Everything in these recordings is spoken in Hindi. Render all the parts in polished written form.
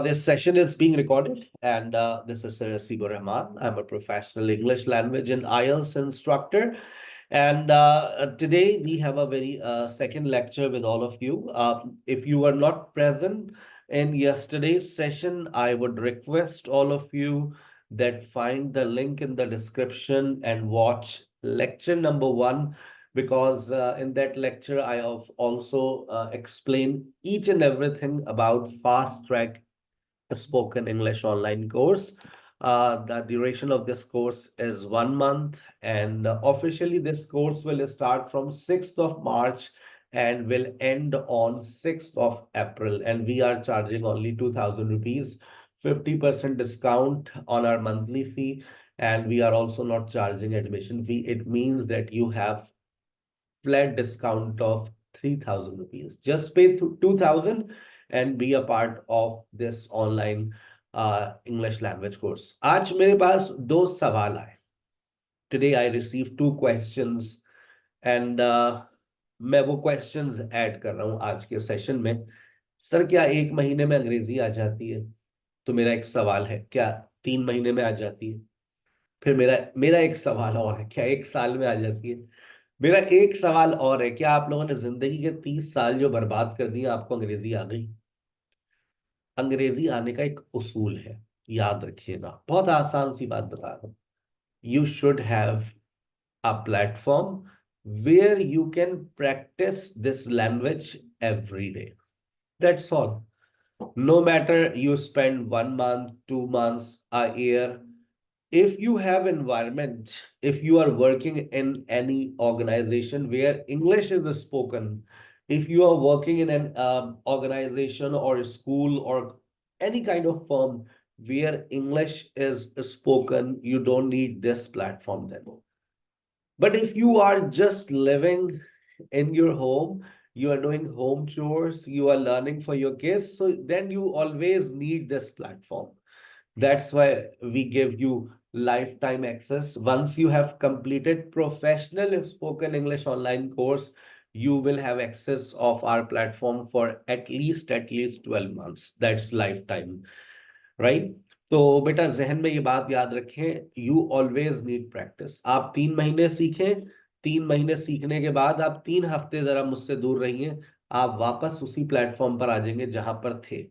This session is being recorded, and this is Sir Sibu Rahman. I'm a professional English language and IELTS instructor. And today we have a very second lecture with all of you. If you were not present in yesterday's session, I would request all of you that find the link in the description and watch lecture number 1, because in that lecture I have also explained each and everything about Fast Track Spoken English online course. The duration of this course is 1 month, and officially this course will start from 6th of March and will end on 6th of April. And we are charging only 2000 rupees, 50% discount on our monthly fee. And we are also not charging admission fee. It means that you have flat discount of 3000 rupees. Just pay 2000 and be a part of this online English language course. आज मेरे पास दो सवाल आए. Today I received 2 questions, and मैं वो questions ऐड कर रहा हूँ आज के सेशन में. सर, क्या 1 महीने में अंग्रेजी आ जाती है? तो मेरा एक सवाल है, क्या 3 महीने में आ जाती है? फिर मेरा मेरा एक सवाल और है, क्या 1 साल में आ जाती है? मेरा एक सवाल और है, क्या आप लोगों ने जिंदगी के 30 साल जो बर्बाद कर दिए, आपको अंग्रेजी आ गई? अंग्रेजी आने का एक उसूल है, याद रखिएगा. बहुत आसान सी बात बता रहा हूं. You should have a platform where you can practise this language every day. That's all. No matter you spend 1 month, 2 months, a year, if you have environment, if you are working in any organization where English is spoken, if you are working in an organization or a school or any kind of firm where English is spoken, you don't need this platform then. But if you are just living in your home, you are doing home chores, you are learning for your kids, so then you always need this platform. That's why we give you lifetime access. Once you have completed professional spoken English online course, you will have access of our platform for at least 12 months. That's lifetime, right? तो बेटा जहन में ये बात याद रखें, यू ऑलवेज नीड प्रैक्टिस. आप 3 महीने सीखें, 3 महीने सीखने के बाद आप 3 हफ्ते जरा मुझसे दूर रहिए, आप वापस उसी प्लेटफॉर्म पर आ जाएंगे जहां पर थे.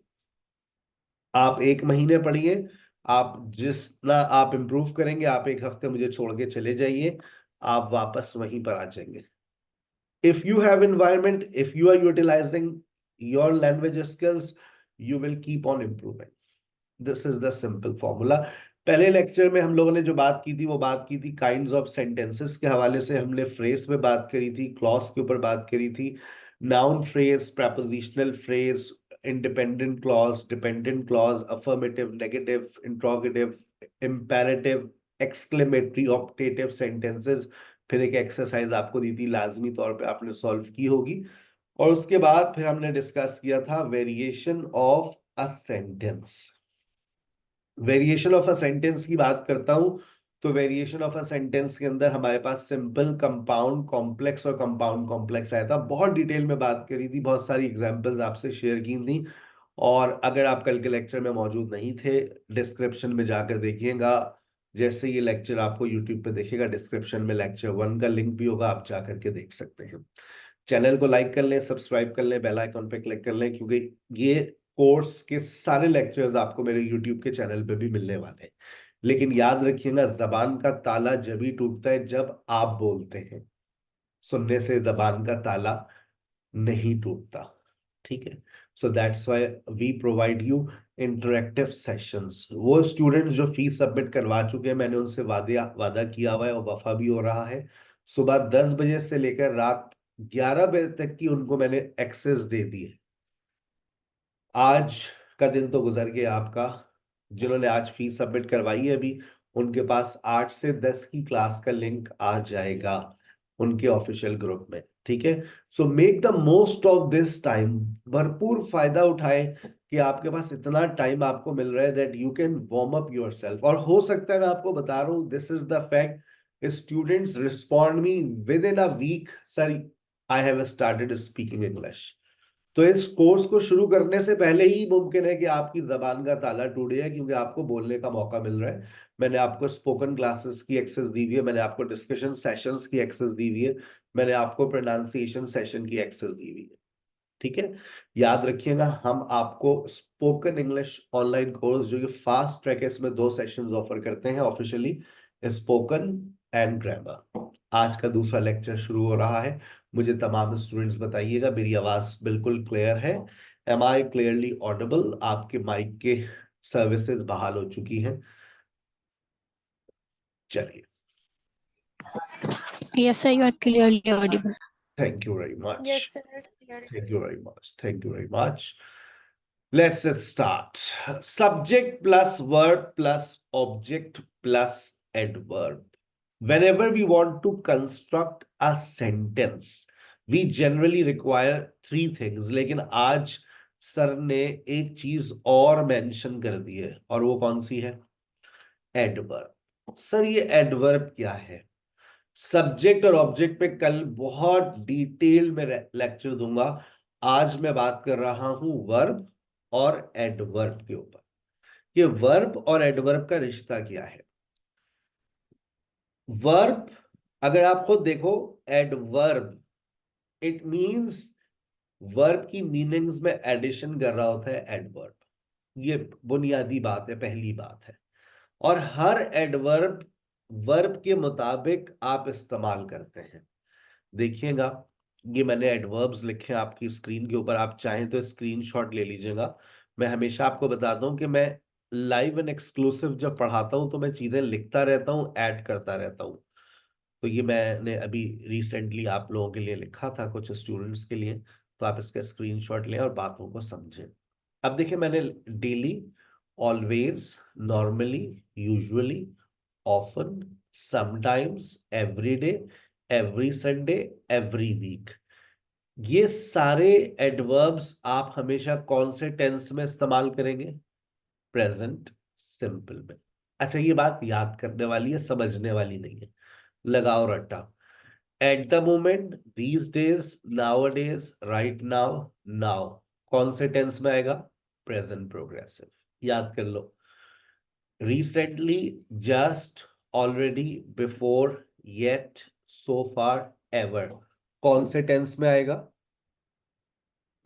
आप 1 महीने पढ़िए, आप जितना आप इंप्रूव करेंगे, आप 1 हफ्ते मुझे छोड़ के चले जाइए, आप वापस वहीं पर आ जाएंगे. If you have environment, if you are utilizing your language skills, you will keep on improving. This is the simple formula. पहले लेक्चर में हम लोगों ने जो बात की थी, वो बात की थी काइंड्स ऑफ सेंटेंसेस के हवाले से. हमने फ्रेज पे बात करी थी, क्लॉज के ऊपर बात करी थी, noun phrase, prepositional phrase, independent clause, dependent clause, affirmative, negative, interrogative, imperative, exclamatory, optative sentences. फिर एक एक्सरसाइज आपको दी थी, लाजमी तौर पे आपने सॉल्व की होगी. और उसके बाद फिर हमने डिस्कस किया था variation of a sentence. Variation of a sentence की बात करता हूं तो वेरिएशन ऑफ अ सेंटेंस के अंदर हमारे पास सिंपल, कंपाउंड, कॉम्प्लेक्स और कंपाउंड कॉम्प्लेक्स आया था. बहुत डिटेल में बात करी थी, बहुत सारी एग्जांपल्स आपसे शेयर की थी. और अगर आप कल के लेक्चर में मौजूद नहीं थे, डिस्क्रिप्शन में जाकर देखिएगा. जैसे ये लेक्चर आपको यूट्यूब पे देखेगा, डिस्क्रिप्शन में लेक्चर 1 का लिंक भी होगा, आप जाकर के देख सकते हैं. चैनल को लाइक कर लें, सब्सक्राइब कर लें, बेल आइकन पे क्लिक कर लें, क्योंकि ये कोर्स के सारे लेक्चर्स आपको मेरे यूट्यूब के चैनल पे भी मिलने वाले हैं. लेकिन याद रखिएगा, जबान का ताला जब ही टूटता है जब आप बोलते हैं. सुनने से जबान का ताला नहीं टूटता. ठीक है. So that's why we provide you interactive sessions. वो स्टूडेंट्स जो फीस सबमिट करवा चुके हैं, मैंने उनसे वादा किया हुआ है और वफा भी हो रहा है. सुबह 10 बजे से लेकर रात 11 बजे तक की उनको मैंने एक्सेस दे दी है. आज का दिन तो गुजर गया आपका. जिन्होंने आज फीस सबमिट करवाई है अभी, उनके पास 8 से 10 की क्लास का लिंक आ जाएगा उनके ऑफिशियल ग्रुप में. ठीक है. So make the most of this time. भरपूर फायदा उठाए कि आपके पास इतना टाइम आपको मिल रहा है that you can warm up yourself. और हो सकता है, मैं आपको बता रहा हूं, this is the fact, students respond me within a week, sir I have started speaking English. तो इस कोर्स को शुरू करने से पहले ही मुमकिन है कि आपकी जबान का ताला टूट जाए, क्योंकि आपको बोलने का मौका मिल रहा है। मैंने आपको स्पोकन क्लासेस की एक्सेस दी हुई है, मैंने आपको डिस्कशन सेशंस की एक्सेस दी हुई है, मैंने आपको प्रोनाउंसिएशन सेशन की एक्सेस दी हुई है। ठीक है, याद रखिएगा, हम आपको स्पोकन इंग्लिश ऑनलाइन कोर्स जो कि फास्ट ट्रैक है, इसमें 2 सेशंस ऑफर करते हैं ऑफिशियली, स्पोकन एंड ग्रामर। आज का दूसरा लेक्चर शुरू हो रहा है। मुझे तमाम स्टूडेंट्स बताइएगा मेरी आवाज बिल्कुल क्लियर है? Am I clearly audible? आपके माइक के सर्विसेज बहाल हो चुकी हैं? चलिए, Yes, sir, you are clearly audible. Thank you very much, Yes, sir. Clear. Thank you very much, thank you very much. Let's start. Subject plus verb plus object plus adverb. Whenever we want to construct a sentence, we generally require 3 things. लेकिन आज सर ने एक चीज और मेंशन कर दी है, और वो कौन सी है? एडवर्ब। सर ये एडवर्ब क्या है? सब्जेक्ट और ऑब्जेक्ट पे कल बहुत डिटेल में लेक्चर दूंगा। आज मैं बात कर रहा हूं वर्ब और एडवर्ब के ऊपर। ये वर्ब और एडवर्ब का रिश्ता क्या है? वर्ब, अगर आप खुद देखो, एडवर्ब इट मींस वर्ब की मीनिंग्स में एडिशन कर रहा होता है एडवर्ब। ये बुनियादी बात है, पहली बात है। और हर एडवर्ब वर्ब के मुताबिक आप इस्तेमाल करते हैं। देखिएगा, ये मैंने एडवर्ब्स लिखे हैं आपकी स्क्रीन के ऊपर, आप चाहें तो स्क्रीनशॉट ले लीजिएगा। मैं हमेशा आपको बताता हूं कि मैं लाइव एंड एक्सक्लूसिव जब पढ़ाता हूं तो मैं चीजें लिखता रहता हूं, ऐड करता रहता हूं। तो ये मैंने अभी रिसेंटली आप लोगों के लिए लिखा था, कुछ स्टूडेंट्स के लिए, तो आप इसका स्क्रीनशॉट लें और बातों को समझें। अब देखिए, मैंने daily, always, normally, usually, often, sometimes, every day, every Sunday, every week, ये सारे एडवर्ब्स आप हमेशा कौन से टेंस में इस्तेमाल करेंगे? प्रेजेंट सिंपल में। अच्छा, ये बात याद करने वाली है, समझने वाली नहीं है, लगाओ रट्टा। At the moment, these days, nowadays, right now, now, कौन से टेंस में आएगा? Present progressive. याद कर लो। Recently, just, already, before, yet, so far, ever, कौन से टेंस में आएगा?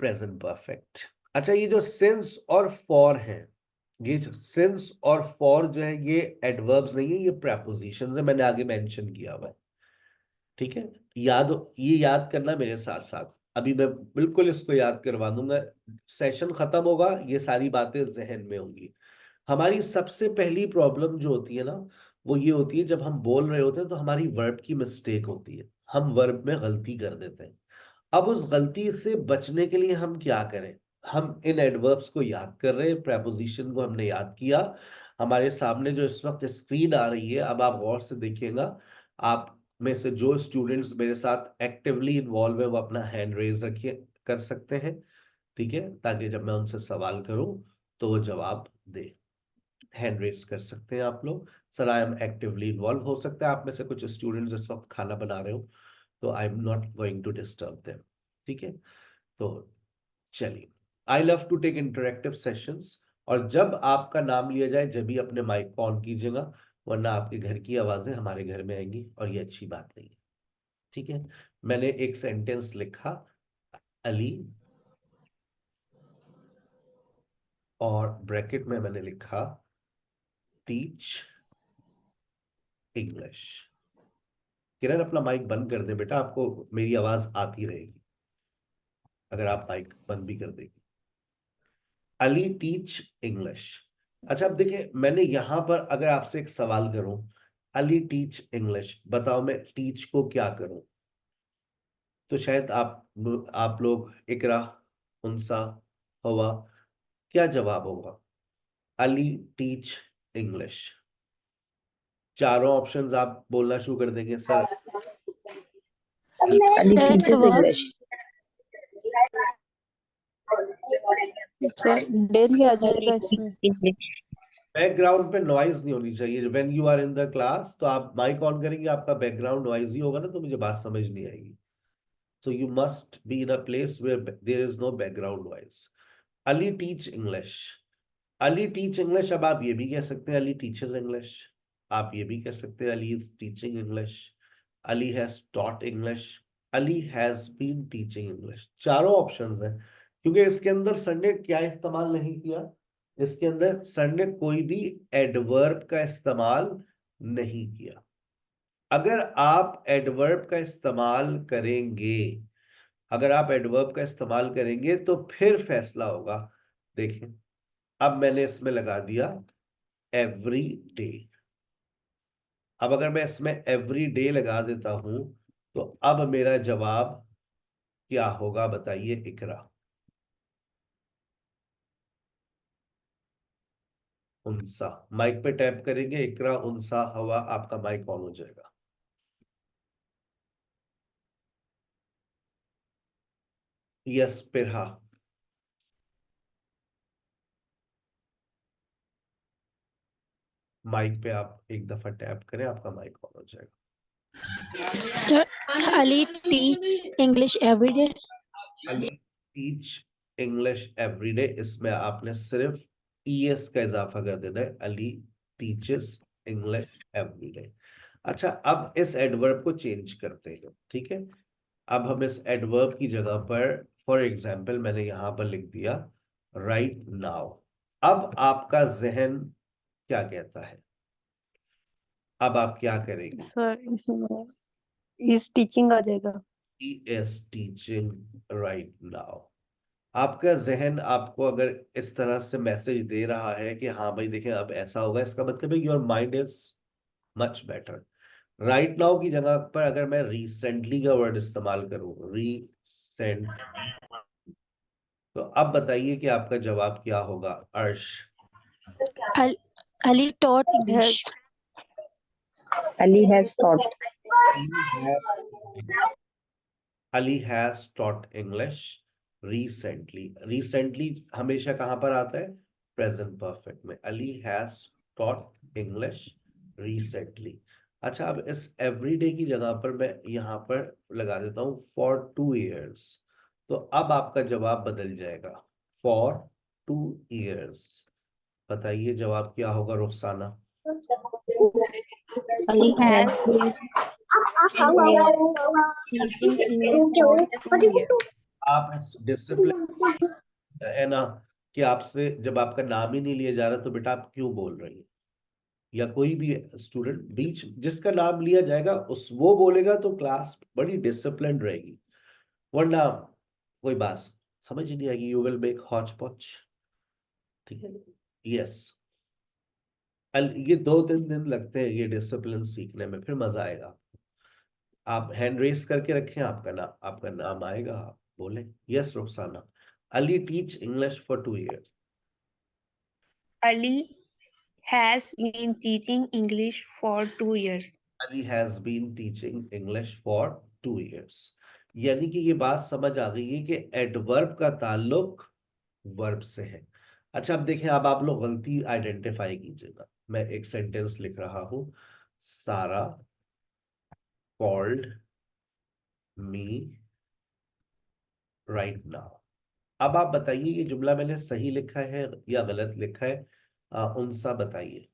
Present perfect. अच्छा, ये जो सिंस और फॉर है, ये जो सिंस और फॉर जो है, ये एडवर्ब्स नहीं है, ये प्रेपोजिशंस है, मैंने आगे मेंशन किया हुआ है। ठीक है, ये याद करना मेरे साथ साथ। अभी मैं बिल्कुल इसको याद करवा दूंगा, सेशन खत्म होगा, ये सारी बातें जहन में होंगी। हमारी सबसे पहली प्रॉब्लम जो होती है ना, वो ये होती है, जब हम बोल रहे होते हैं तो हमारी वर्ब की मिस्टेक होती है, हम वर्ब में गलती कर देते हैं। अब उस गलती से बचने के लिए हम क्या करें? हम इन एडवर्ब्स को याद कर रहे हैं, प्रेपोजिशन को हमने याद किया। हमारे सामने जो इस वक्त स्क्रीन आ रही है, अब आप गौर से देखिएगा। आप में से जो स्टूडेंट्स मेरे साथ एक्टिवली इन्वॉल्व है, वो अपना हैंड रेज रखिए, कर सकते हैं। ठीक है, ताकि जब मैं उनसे सवाल करूं तो वो जवाब दे। हैंड रेज कर सकते हैं आप लोग। Sir, I am actively involve. हो सकता है आप में से कुछ स्टूडेंट्स इस वक्त खाना बना रहे हो, तो I am not going to disturb them. ठीक है, तो चलिए, I love to take interactive sessions. और जब आपका नाम लिया जाए, जब भी अपने माइक को ऑन कीजिएगा, वरना आपके घर की आवाजें हमारे घर में आएंगी और ये अच्छी बात नहीं है। ठीक है, मैंने एक सेंटेंस लिखा, अली, और ब्रैकेट में मैंने लिखा टीच इंग्लिश। किरण, अपना माइक बंद कर दे बेटा, आपको मेरी आवाज आती रहेगी अगर आप माइक बंद भी कर देगी। Ali teach English. अच्छा, अब देखिए, मैंने यहां पर अगर आपसे एक सवाल करूं, अली टीच इंग्लिश, बताओ मैं टीच को क्या करूं? तो शायद आप लोग, इकरा, उनसा, हवा, क्या जवाब होगा? Ali teach English. चारों ऑप्शंस आप बोलना शुरू कर देंगे, sir. Sir, it's a verb. Sir daily आ जाएगा इसमें। बैकग्राउंड पे नॉइज नहीं होनी चाहिए। When you are in the class, तो आप माइक ऑन करेंगे, आपका बैकग्राउंड नॉइज ही होगा ना, तो मुझे बात समझ नहीं आएगी। So you must be in a place where there is no background noise. Ali teach English. Ali teach English. अब आप ये भी कह सकते हैं Ali teaches English. आप ये भी कह सकते हैं Ali is teaching English. Ali has taught English. Ali has been teaching English. चारों ऑप्शंस हैं, क्योंकि इसके अंदर सर ने क्या इस्तेमाल नहीं किया, इसके अंदर सर ने कोई भी एडवर्ब का इस्तेमाल नहीं किया। अगर आप एडवर्ब का इस्तेमाल करेंगे, अगर आप एडवर्ब का इस्तेमाल करेंगे तो फिर फैसला होगा। देखिए अब मैंने इसमें लगा दिया एवरी डे। अब अगर मैं इसमें एवरी डे लगा देता हूं तो अब मेरा जवाब क्या होगा बताइए इकरा। उनसा। माइक पे टैप करेंगे इकरा उनसा हवा, आपका माइक ऑन हो जाएगा। यस पिरहा। माइक पे आप एक दफा टैप करें, आपका माइक ऑन हो जाएगा। Sir, Ali teach English every day. Ali teach English everyday, इसमें आपने सिर्फ ईएस का इजाफा कर देना है। Ali teaches English everyday. अच्छा, अब इस एडवर्ब को चेंज करते हैं, ठीक है। अब हम इस एडवर्ब की जगह पर फॉर एग्जाम्पल मैंने यहां पर लिख दिया राइट नाउ। अब आपका जहन क्या कहता है, अब आप क्या करेंगे? सर इसमें इस टीचिंग आ जाएगा। He is teaching right now. आपका जहन आपको अगर इस तरह से मैसेज दे रहा है कि हाँ भाई देखें अब ऐसा होगा, इसका मतलब है your mind is much better. Right now की जगह पर अगर मैं रिसेंटली का वर्ड इस्तेमाल करूं, रिसेंट, तो अब बताइए कि आपका जवाब क्या होगा अर्श। Ali taught English. Ali has taught. Ali has taught English recently. Recently हमेशा कहां पर आता है? प्रेजेंट परफेक्ट में। Ali has taught English recently. अच्छा, अब इस एवरीडे की जगह पर मैं यहां पर लगा देता हूं फॉर 2 years, तो अब आपका जवाब बदल जाएगा फॉर 2 years। बताइए जवाब क्या होगा Rukhsana. Ali has been teaching English for 2 years. आप इस डिसिप्लिन है ना कि आपसे जब आपका नाम ही नहीं लिया जा रहा तो बेटा आप क्यों बोल रही है, या कोई भी स्टूडेंट बीच जिसका नाम लिया जाएगा उस वो बोलेगा तो क्लास बड़ी डिसिप्लिन रहेगी, वरना कोई बात समझ ही नहीं आएगी। यू विल मेक हॉच पॉच, ठीक है। यस, ये 2-3 दिन लगते हैं ये डिसिप्लिन सीखने में, फिर मजा आएगा। आप हैंड रेस करके रखें, आपका नाम आएगा, आप बोले yes Rukhsana. Ali teach English for 2 years। Ali has been teaching English for 2 years. Ali has been teaching English for 2 years। यानी कि ये बात समझ आ गई है कि एडवर्ब का ताल्लुक वर्ब से है। अच्छा, अब देखें, अब आप लोग गलती आइडेंटिफाई कीजिएगा। मैं एक सेंटेंस लिख रहा हूं, सारा कॉल्ड मी राइट नाउ। अब आप बताइए ये जुमला मैंने सही लिखा है या गलत लिखा है, उनसा बताइए।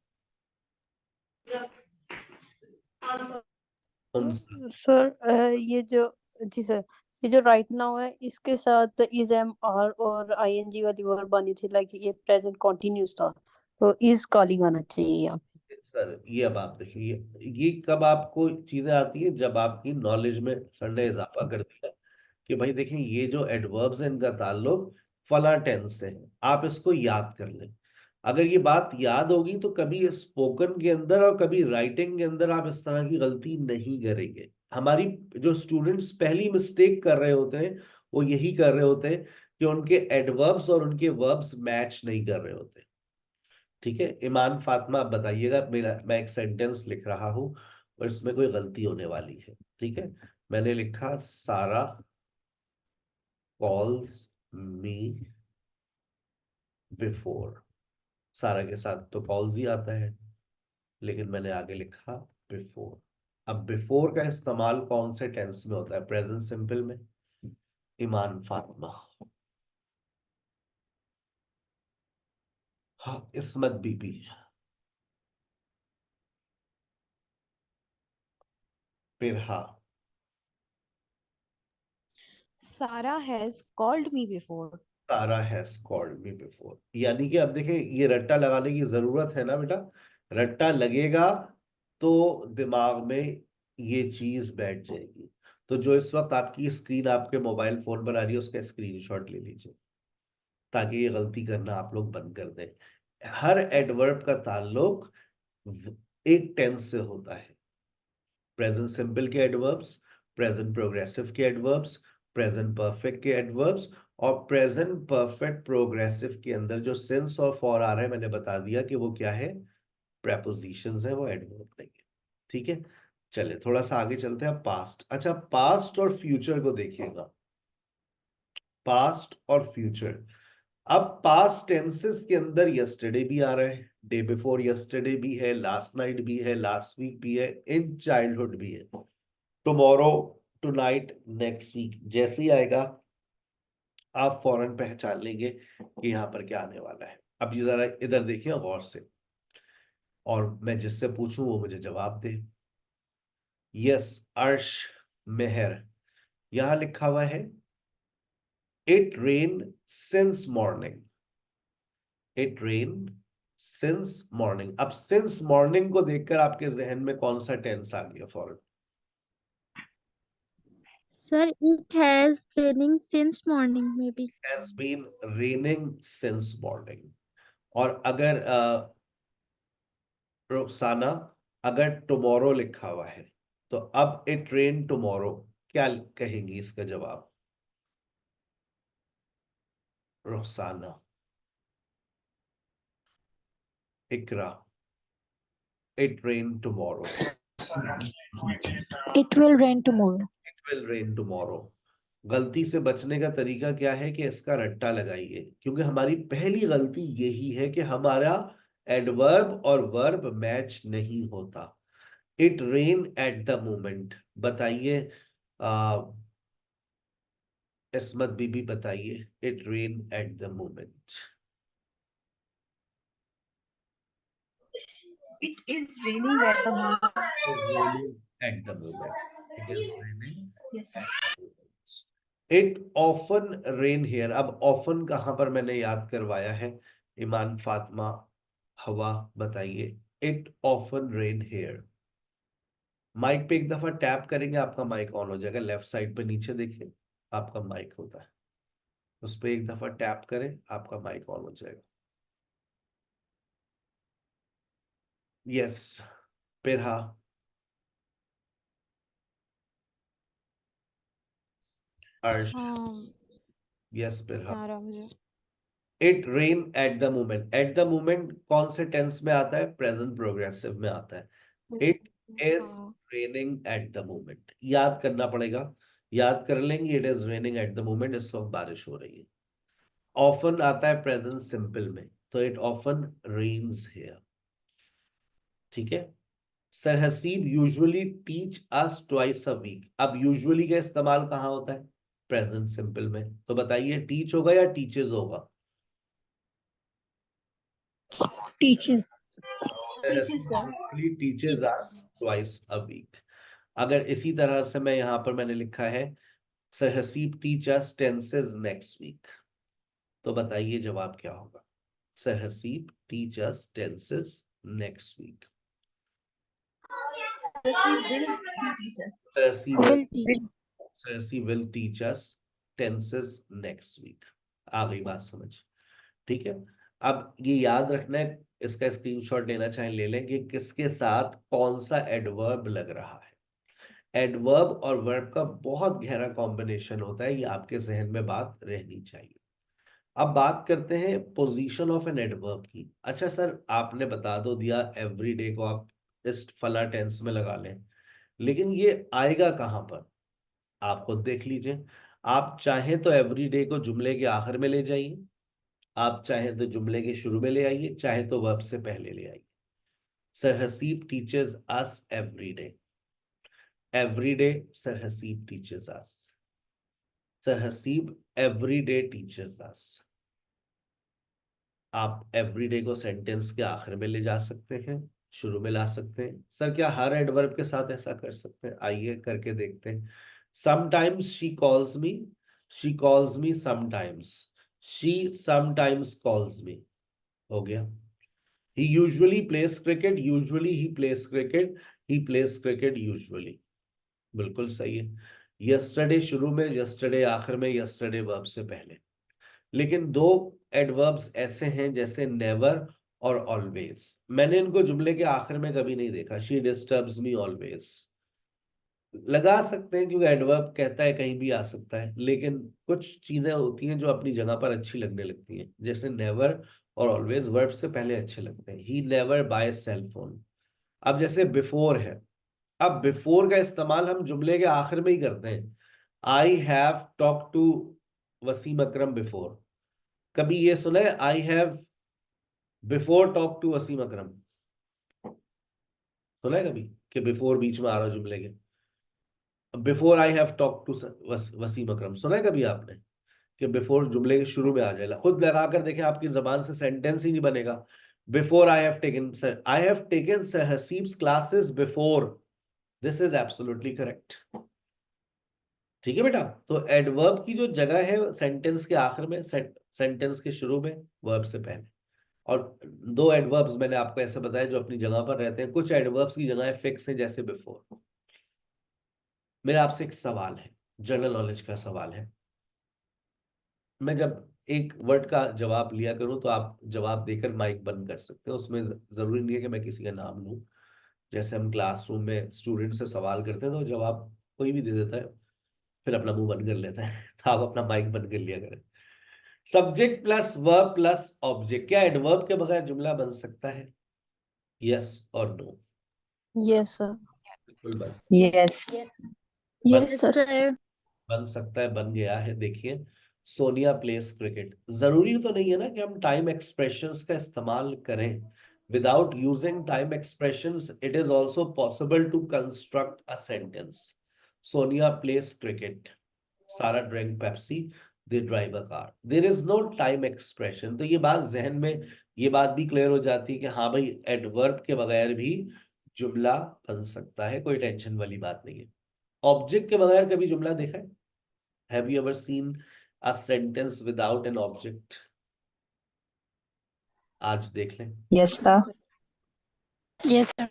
उनसा। सर ये जो जी सर, ये जो राइट नाउ है इसके साथ इज एम आर और आईएनजी वाली वर्ब आनी थी, लाइक ये प्रेजेंट कंटिन्यूस था, तो इज कॉलिंग आना चाहिए यहाँ पे। सर ये अब आप देखिए, ये कब आपको चीजें आती है जब आपकी नॉलेज में सर ने इजाफा कर दिया कि भाई देखें ये जो एडवर्ब्स है इनका ताल्लुक फला टेंस से है, आप इसको याद कर लें। अगर ये बात याद होगी तो कभी स्पोकन के अंदर और कभी राइटिंग के अंदर आप इस तरह की गलती नहीं करेंगे। हमारी जो स्टूडेंट्स पहली मिस्टेक कर रहे होते हैं वो यही कर रहे होते हैं कि उनके एडवर्ब्स और उनके वर्ब्स मैच नहीं कर रहे होते। ठीक है, ईमान फातिमा आप बताइएगा, मैं एक सेंटेंस लिख रहा हूं और इसमें कोई गलती होने वाली है। ठीक है, मैंने लिखा सारा कॉल्स मी बिफोर। सारा के साथ तो कॉल्स ही आता है, लेकिन मैंने आगे लिखा बिफोर। अब बिफोर का इस्तेमाल कौन से टेंस में होता है? प्रेजेंट सिंपल में। ईमान फातिमा, हाँ, इस्मत बीबी, पिरहा, Sarah has called me before. सारा हैज कॉल्ड मी बिफोर। यानी कि अब देखें, ये रट्टा लगाने की जरूरत है ना बेटा, रट्टा लगेगा तो दिमाग में ये चीज बैठ जाएगी। तो जो इस वक्त आपकी स्क्रीन आपके मोबाइल फोन पर आ रही है उसका स्क्रीनशॉट ले लीजिए, ताकि ये गलती करना आप लोग बंद कर दें। हर एडवर्ब का ताल्लुक एक टेंस से होता है। प्रेजेंट सिंपल के एडवर्ब्स, प्रेजेंट प्रोग्रेसिव के एडवर्ब्स, प्रेजेंट परफेक्ट के एडवर्ब्स, और प्रेजेंट परफेक्ट प्रोग्रेसिव के अंदर जो सेंस ऑफ और आ रहा है, मैंने बता दिया कि वो क्या है, प्रेपोजिशंस है, वो एडवर्ब नहीं है। ठीक है, चलिए थोड़ा सा आगे चलते हैं। पास्ट, अच्छा पास्ट और फ्यूचर को देखिएगा, पास्ट और फ्यूचर। अब पास्ट टेंसेस के अंदर यस्टरडे भी आ रहा है, डे बिफोर यस्टरडे भी है, लास्ट नाइट भी है, लास्ट वीक भी है, इन चाइल्डहुड भी है, टुमारो, टुनाइट, नेक्स्ट वीक। जैसे ही आएगा आप फौरन पहचान लेंगे कि यहाँ पर क्या आने वाला है। अब ये जरा इधर देखिए गौर से, और मैं जिससे पूछूं वो मुझे जवाब दे। यस, अर्श, मेहर, यहां लिखा हुआ है it rain since morning, it rain since morning. अब सिंस मॉर्निंग को देखकर आपके जहन में कौन सा टेंस आ गया फौरन? Sir, it has raining since morning, maybe. Has been raining since morning। और अगर रुखसाना, अगर टुमारो लिखा हुआ है तो अब इट रेन टुमारो, क्या कहेंगी इसका जवाब? Rukhsana, Iqra, it rain tomorrow, It will rain tomorrow. It will rain tomorrow. गलती से बचने का तरीका क्या है कि इसका रट्टा लगाइए, क्योंकि हमारी पहली गलती यही है कि हमारा एडवर्ब और वर्ब मैच नहीं होता। It rain eight the moment, बताइए इस्मत बीबी बताइए, it rain eight the moment. It is raining at the moment. It is raining at the moment. It is raining Yes, sir. at the moment. It often rain here। अब often कहां पर मैंने याद करवाया है? ईमान फातिमा, हवा बताइए, it often rain here। Mic पे एक दफा टैप करेंगे आपका माइक ऑन हो जाएगा। लेफ्ट साइड पे नीचे देखिए आपका माइक होता है, उस पर एक दफा टैप करें आपका माइक ऑन हो जाएगा। यस, पिरहा, अर्श, यस पिरहा। आ रहा मुझे। It rain eight the moment, eight the moment कौन से टेंस में आता है? प्रेजेंट प्रोग्रेसिव में आता है। इट इज हाँ। रेनिंग एट द मोमेंट, याद करना पड़ेगा, याद कर लेंगे। It is raining eight the moment, इस वक्त बारिश हो रही है। ऑफन आता है प्रेजेंट सिंपल में, तो इट ऑफन रेन्स हियर। ठीक है, sir Haseeb usually teach us twice a week. अब यूजुअली का इस्तेमाल कहाँ होता है? प्रेजेंट सिंपल में। तो बताइए टीच होगा या टीचेस होगा? Teaches. Teaches, sir. Usually teaches us twice a week। अगर इसी तरह से मैं यहाँ पर मैंने लिखा है sir Haseeb teach us tenses next week, तो बताइए जवाब क्या होगा? Sir Haseeb teach us tenses next week. Sir, she will teach us. Will teach. She will teach us tenses next week। आ गई बात समझ? ठीक है, अब ये याद रखना है, इसका स्क्रीनशॉट लेना चाहे ले लें कि किसके साथ कौन सा एडवर्ब लग रहा है। एडवर्ब और वर्ब का बहुत गहरा कॉम्बिनेशन होता है, ये आपके जहन में बात रहनी चाहिए। अब बात करते हैं पोजीशन ऑफ एन एडवर्ब की। अच्छा सर आपने बता दो दिया एवरीडे को आप इस फला टेंस में लगा लें, लेकिन ये आएगा कहां पर? आप खुद देख लीजिए। आप चाहें तो एवरीडे को जुमले के आखिर में ले जाइए, आप चाहें तो जुमले के शुरू में ले आइए, चाहे तो वर्ब से पहले ले आइए। Sir Hasib teachers us every day, every day sir Hasib teachers us. Sir Hasib every day teaches us. आप एवरीडे को सेंटेंस के आखिर में ले जा सकते हैं, शुरू में ला सकते हैं। सर क्या हर एडवर्ब के साथ ऐसा कर सकते हैं? आइए करके देखते हैं। Sometimes she calls me sometimes, she sometimes calls me, हो गया। ही यूजुअली प्लेस क्रिकेट, यूजुअली ही प्लेस क्रिकेट, ही प्लेस क्रिकेट यूजुअली, बिल्कुल सही है। यस्टरडे शुरू में, यस्टरडे आखिर में, यस्टरडे वर्ब से पहले। लेकिन दो एडवर्ब्स ऐसे हैं जैसे नेवर और ऑलवेज, मैंने इनको जुमले के आखिर में कभी नहीं देखा। शी डिस्टर्ब्स मी ऑलवेज लगा सकते हैं क्योंकि एडवर्ब कहता है कहीं भी आ सकता है, लेकिन कुछ चीजें होती हैं जो अपनी जगह पर अच्छी लगने लगती हैं, जैसे नेवर और ऑलवेज वर्ब से पहले अच्छे लगते हैं। He never buy cell phone. अब जैसे बिफोर है, अब बिफोर का इस्तेमाल हम जुमले के आखिर में ही करते हैं। I have talk to Wasim Akram before, कभी ये सुना है I have before talk to Wasim Akram? सुना है कभी कि बिफोर बीच में आ रहा जुमले के? Before I have talk to Wasim Akram सुना है कभी आपने कि बिफोर जुमले के शुरू में आ जाएगा? खुद लगा कर देखें, आपकी जबान से सेंटेंस ही नहीं बनेगा। Before I have taken Hasib's classes before, this is absolutely correct. ठीक है बेटा, तो एडवर्ब की जो जगह है सेंटेंस के आखिर में, सेंटेंस के शुरू में, वर्ब से पहले। और दो एडवर्ब्स मैंने आपको ऐसे बताया जो अपनी जगह पर रहते हैं, कुछ एडवर्ब्स की जगह फिक्स है जैसे बिफोर। मेरा आपसे एक सवाल है, जनरल नॉलेज का सवाल है। मैं जब एक वर्ड का जवाब लिया करूं तो आप जवाब देकर माइक बंद कर सकते हो, उसमें जरूरी नहीं है कि मैं किसी का नाम लूं। जैसे हम क्लासरूम में स्टूडेंट से सवाल करते हैं तो जवाब कोई भी दे देता है, फिर अपना मुंह बंद कर लेता है तो आप अपना माइक बंद कर लिया करें। Subject plus verb plus object, क्या एडवर्ब के बगैर जुमला बन सकता है? यस और नो? Yes sir. बिल्कुल बन Yes. Yes, sir. बन सकता है, बन गया है। देखिए, सोनिया प्लेस क्रिकेट, जरूरी तो नहीं है ना कि हम टाइम एक्सप्रेशंस का इस्तेमाल करें। Without using time expressions it is also possible to construct a sentence. Sonia plays cricket, Sara drink Pepsi, they drive a car, there is no time expression. तो ये बात जहन में, ये बात भी क्लियर हो जाती है कि हाँ भाई, एडवर्ब के बगैर भी जुमला बन सकता है, कोई टेंशन वाली बात नहीं है। ऑब्जेक्ट के बगैर कभी जुमला देखा है? Have you ever seen a sentence without an object? आज देख लें। Yes, sir. Yes, sir.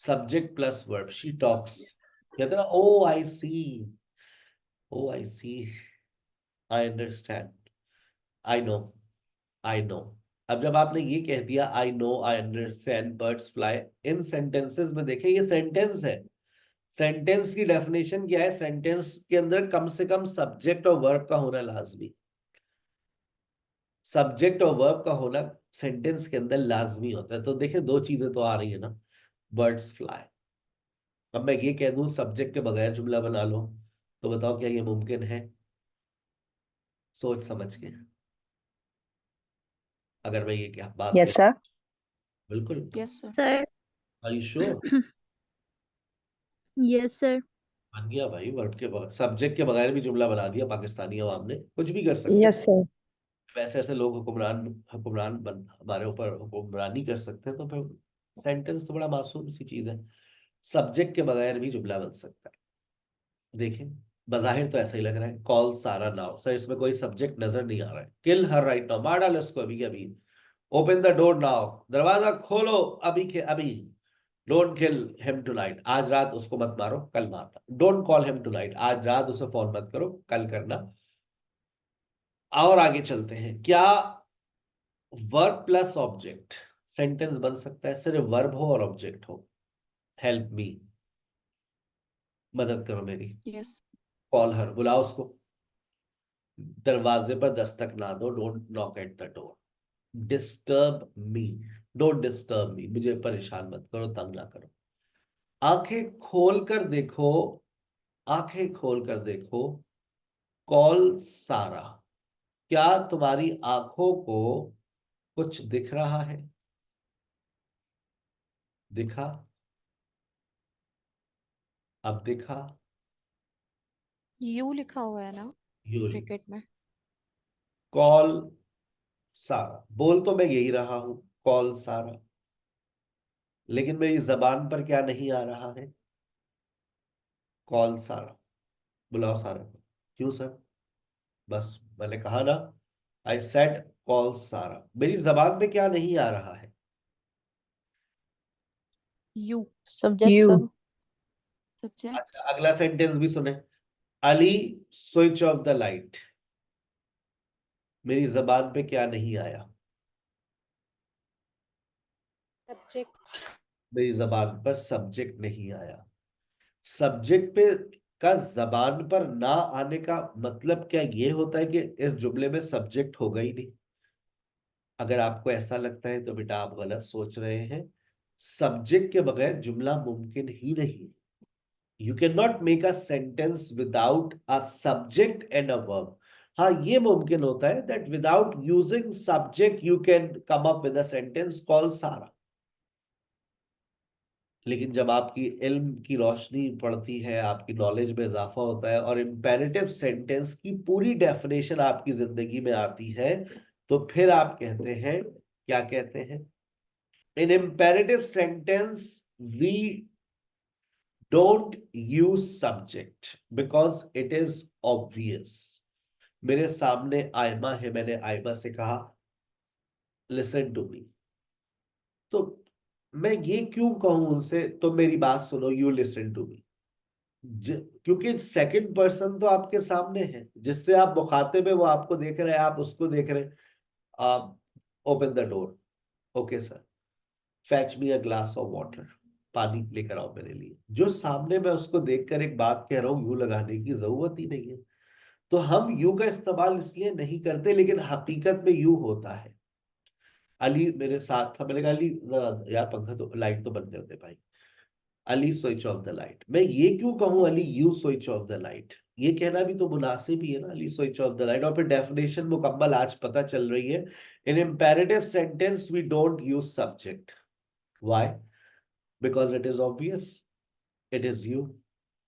Subject plus verb, she talks, कहते ना, oh I see, oh I see, I understand, I know, I know. अब जब आपने ये कह दिया I know, I understand, birds fly, इन सेंटेंसेस में देखें ये सेंटेंस है। सेंटेंस की डेफिनेशन क्या है? सेंटेंस के अंदर कम से कम सब्जेक्ट और वर्ब का होना लाजमी, सब्जेक्ट और वर्ब का होना सेंटेंस के अंदर लाजमी होता है। तो देखें दो चीजें तो आ रही है ना, बर्ड्स फ्लाई। अब मैं ये कह दूं सब्जेक्ट के बगैर जुमला बना लो, तो बताओ क्या ये मुमकिन है? सोच समझ के, अगर मैं ये क्या बात Yes, sir. बिल्कुल। Yes, sir. Sir. Are you sure? Yes, sir. बन गया भाई, वर्ब के बगैर, सब्जेक्ट के बगैर भी जुमला बना दिया पाकिस्तानी अवाम ने, कुछ भी कर सकते हैं। Yes, sir. वैसे ऐसे लोग हुक्मरान हमारे ऊपर हुक्मरानी कर सकते हैं, तो फिर सेंटेंस तो बड़ा मासूम सी चीज है। सब्जेक्ट के बगैर भी जुमला बन सकता है। देखें, बज़ाहिर तो ऐसा ही लग रहा है, कॉल सारा नाउ, सर इसमें कोई सब्जेक्ट नजर नहीं आ रहा है। किल हर राइट नाउ, मार डालो इसको अभी के अभी। ओपन द डोर नाउ, दरवाजा खोलो अभी के अभी। डोंट किल हिम टुनाइट, आज रात उसको मत मारो, कल मारना। डोंट कॉल हिम टुनाइट, आज रात उसे फोन मत करो, कल करना। और आगे चलते हैं, क्या वर्ब प्लस ऑब्जेक्ट सेंटेंस बन सकता है? सिर्फ वर्ब हो और ऑब्जेक्ट हो। हेल्प मी, मदद करो मेरी। Yes. कॉल हर, बुलाओ उसको। दरवाजे पर दस्तक ना दो, don't knock at the door. Disturb me, don't disturb me, मुझे परेशान मत करो, तंग ना करो। आंखें खोल कर देखो, आंखें खोल कर देखो, कॉल सारा, क्या तुम्हारी आंखों को कुछ दिख रहा है? दिखा? अब दिखा? यू लिखा हुआ है ना? यूरी। क्रिकेट में। कॉल सारा, बोल तो मैं यही रहा हूं, कॉल सारा, लेकिन मेरी जबान पर क्या नहीं आ रहा है? कॉल सारा। बुलाओ सारा को। क्यों सर? बस मैंने कहा ना, आई सेड कॉल सारा। मेरी जबान पे क्या नहीं आ रहा है? You. Subject You. Sir. Subject. अच्छा, अगला सेंटेंस भी सुने। Ali switch off the light. मेरी जबान पे क्या नहीं आया? सब्जेक्ट। मेरी जबान पर सब्जेक्ट नहीं आया। सब्जेक्ट पे का जबान पर ना आने का मतलब क्या ये होता है कि इस जुमले में सब्जेक्ट होगा ही नहीं? अगर आपको ऐसा लगता है तो बेटा आप गलत सोच रहे हैं। सब्जेक्ट के बगैर जुमला मुमकिन ही नहीं। You can not make a sentence without a subject and a verb. हाँ, ये मुमकिन होता है that without using subject you can come up with a sentence call सारा। लेकिन जब आपकी इल्म की रोशनी पड़ती है, आपकी नॉलेज में इजाफा होता है और इम्पेरेटिव सेंटेंस की पूरी डेफिनेशन आपकी जिंदगी में आती है, तो फिर आप कहते हैं, क्या कहते हैं? In imperative sentence we don't use subject because it is obvious. मेरे सामने आयमा है, मैंने आयमा से कहा लिसन टू मी, तो मैं ये क्यों कहूं उनसे तुम मेरी बात सुनो, यू लिसन टू मी? क्योंकि सेकंड पर्सन तो आपके सामने है, जिससे आप मुखातिब है, वो आपको देख रहे हैं, आप उसको देख रहे हैं। आप open the door, okay sir, fetch me a glass of water, पानी लेकर आओ मेरे लिए। जो सामने मैं उसको देखकर एक बात कह रहा हूँ, यू लगाने की जरूरत ही नहीं है। तो हम यू का इस्तेमाल इसलिए नहीं करते, लेकिन हकीकत में यू होता है। अली मेरे साथ था, मैंने कहा अली यार पंखा तो, लाइट तो बंद कर दे भाई। Ali switch off the light. मैं ये क्यों कहूं Ali you switch off the light? ये कहना भी तो मुनासिब ही है ना, Ali switch off the light. और फिर डेफिनेशन मुकम्मल आज पता चल रही है। In imperative sentence we don't use subject. Why? Because it is obvious, it is you,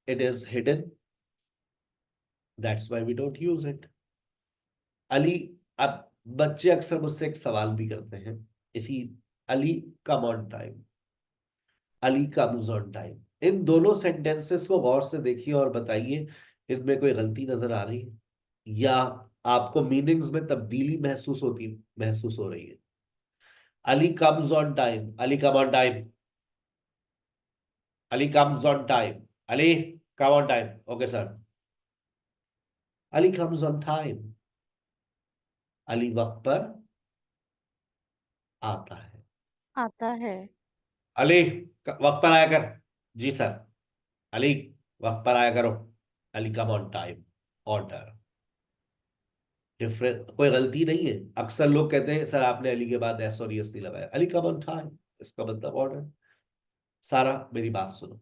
it is hidden, that's why we don't use it. Ali, अब बच्चे अक्सर मुझसे एक सवाल भी करते हैं इसी, Ali come on time, Ali comes on time. इन दोनों सेंटेंसेस को गौर से देखिए और बताइए, इनमें कोई गलती नजर आ रही है या आपको मीनिंग्स में तब्दीली महसूस हो रही है? Ali comes on time, Ali come on time, Ali comes on time, Ali come on time, okay sir. Ali comes on time, Ali वक्त पर आता है। आता है। अली वक्त पर आया कर। जी सर। अली वक्त पर आया करो। Ali come on time, order. Difference, कोई गलती नहीं है। अक्सर लोग कहते हैं सर आपने अली के बाद एस और यस नहीं लगाया, अली कम ऑन टाइम, इसका मतलब ऑर्डर। सारा मेरी बात सुनो,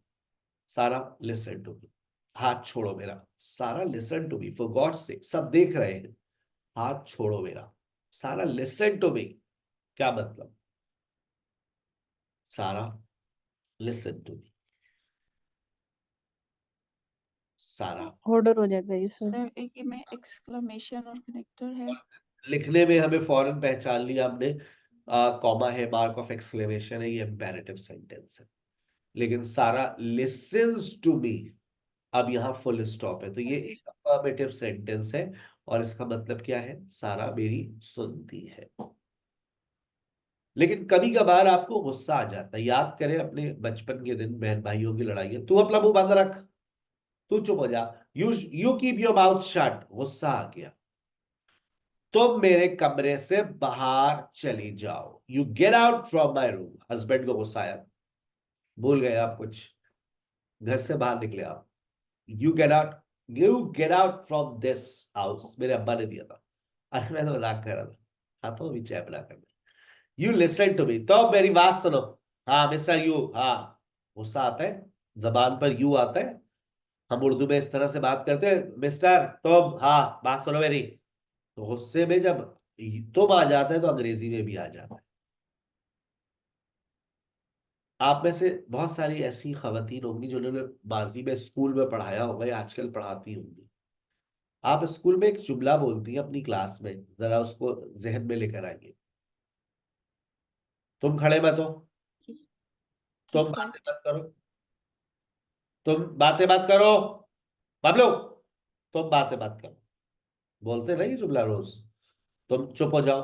सारा लिसन टू मी। हाथ छोड़ो मेरा। Sara listen to me, for God sake, सब देख रहे हैं। हाथ छोड़ो मेरा। सारा लिसन टू मी, क्या मतलब? सारा लिसन टू मी। सारा ऑर्डर हो जाएगा ये सर। सर एक में एक्सक्लेमेशन और कनेक्टर है। लिखने में हमें फौरन पहचान लिया हमने, कॉमा है, मार्क ऑफ एक्सक्लेमेशन है, ये इंपेरेटिव सेंटेंस है। लेकिन सारा लिसन्स टू मी, अब यहाँ फुल स्टॉप है, तो ये एक अफर्मेटिव सेंटेंस है। और इसका मतलब क्या है? सारा मेरी सुनती है। लेकिन कभी कभार आपको गुस्सा आ जाता है। याद करें अपने बचपन के दिन, बहन भाइयों की लड़ाई है, तू अपना मुंह बंद रख, तू चुप हो जा, you keep your mouth shut. गुस्सा आ गया, तुम मेरे कमरे से बाहर चली जाओ, you get out from my room. Husband को गुस्सा आया, भूल गए आप कुछ, घर से बाहर निकले आप, you get out, you get out from this house. मेरे अब्बा ने दिया था। अरे मैं तो मजाक कर रहा था, खाता हूँ भी चाय पिला कर। यू लिसन टू मी, तो मेरी बात सुनो। हाँ मिस्टर यू, हाँ। गुस्सा आता है, जबान पर यू आता है। हम उर्दू में इस तरह से बात करते हैं, मिस्टर तुम, हाँ बात सुनो मेरी। तो गुस्से में जब तुम आ जाता है तो अंग्रेजी में भी आ जाता है। आप में से बहुत सारी ऐसी खवातीन होंगी जिन्होंने माजी में स्कूल में पढ़ाया होगा या आजकल पढ़ाती होंगी। आप स्कूल में एक जुमला बोलती है अपनी क्लास में, जरा उसको जहन में लेकर आइए। तुम खड़े मत हो, तुम Keep बातें quiet. मत करो, तुम बातें मत करो, बबलू तुम बातें मत करो, बोलते नहीं जुमला रोज। तुम चुप हो जाओ,